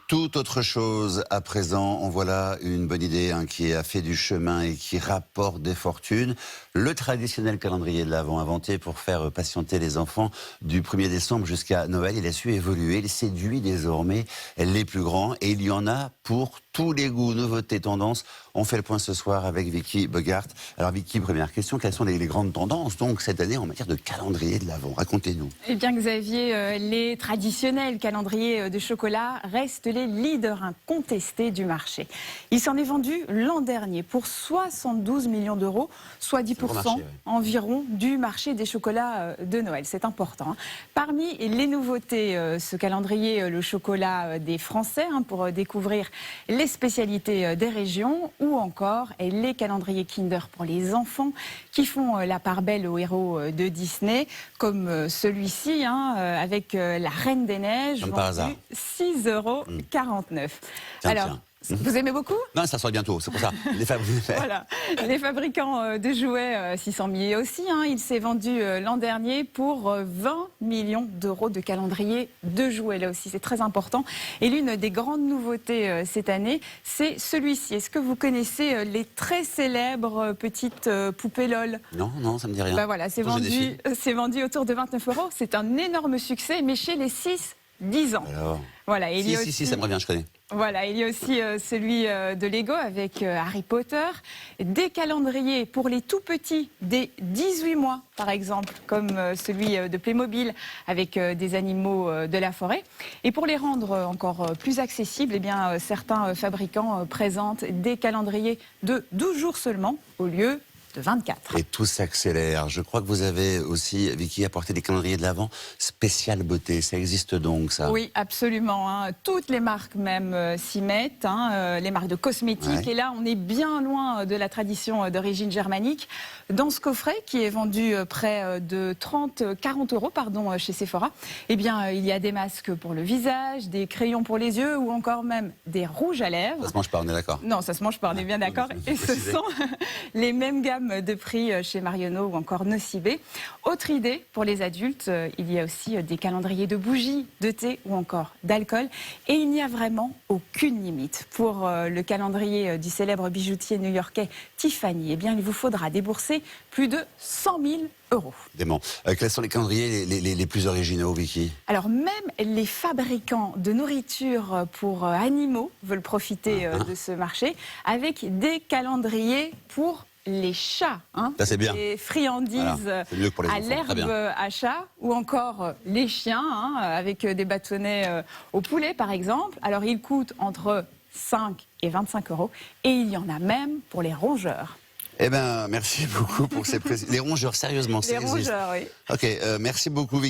Tout autre chose à présent. En voilà une bonne idée qui a fait du chemin et qui rapporte des fortunes. Le traditionnel calendrier de l'Avent inventé pour faire patienter les enfants du 1er décembre jusqu'à Noël. Il a su évoluer. Il séduit désormais les plus grands et il y en a pour tous les goûts. Nouveautés, tendances. On fait le point ce soir avec Vicky Bogart. Alors Vicky, première question. Quelles sont les grandes tendances donc cette année en matière de calendrier de l'Avent? Racontez-nous. Eh bien Xavier, les traditionnels calendriers de chocolat restent les leaders incontestés du marché. Il s'en est vendu l'an dernier pour 72 millions d'euros, soit 10% environ du marché des chocolats de Noël. C'est important. Parmi les nouveautés, ce calendrier, le chocolat des Français, pour découvrir les spécialités des régions, ou encore les calendriers Kinder pour les enfants qui font la part belle aux héros de Disney, comme celui-ci, avec la Reine des Neiges, vendu 6,49 €. Alors, vous aimez beaucoup? Non, ça sort bientôt, c'est pour ça. Voilà. Les fabricants de jouets s'y sont mis aussi. Il s'est vendu l'an dernier pour 20 millions d'euros de calendrier de jouets. Là aussi, c'est très important. Et l'une des grandes nouveautés cette année, c'est celui-ci. Est-ce que vous connaissez les très célèbres petites poupées LOL? Non, ça me dit rien. Voilà, c'est vendu autour de 29 €. C'est un énorme succès, mais chez les 6-10 ans. Alors... Voilà, si, ça me revient, je connais. Voilà, il y a aussi celui de Lego avec Harry Potter, des calendriers pour les tout petits, des 18 mois par exemple, comme celui de Playmobil avec des animaux de la forêt. Et pour les rendre encore plus accessibles, eh bien, certains fabricants présentent des calendriers de 12 jours seulement au lieu de 24. Et tout s'accélère. Je crois que vous avez aussi, Vicky, apporté des calendriers de l'Avent spécial beauté. Ça existe donc, ça? Oui, absolument. Toutes les marques même s'y mettent, les marques de cosmétiques. Ouais. Et là, on est bien loin de la tradition d'origine germanique. Dans ce coffret, qui est vendu près de 40 € chez Sephora, eh bien, il y a des masques pour le visage, des crayons pour les yeux ou encore même des rouges à lèvres. Ça se mange pas, on est d'accord? Non, ça se mange pas, on est bien d'accord. Et ce sont les mêmes gammes de prix chez Marionneau ou encore Nocibé. Autre idée pour les adultes, il y a aussi des calendriers de bougies, de thé ou encore d'alcool. Et il n'y a vraiment aucune limite. Pour le calendrier du célèbre bijoutier new-yorkais Tiffany, eh bien, il vous faudra débourser plus de 100 000 €. Dément. Quels sont les calendriers les plus originaux, Vicky? Alors même les fabricants de nourriture pour animaux veulent profiter de ce marché avec des calendriers pour les chats, ça c'est bien. Les friandises à l'herbe à chat, ou encore les chiens, avec des bâtonnets au poulet par exemple. Alors ils coûtent entre 5 et 25 €, et il y en a même pour les rongeurs. Eh bien, merci beaucoup pour ces précisions. Les rongeurs, sérieusement, les rongeurs, oui. Ok, merci beaucoup, Vicky.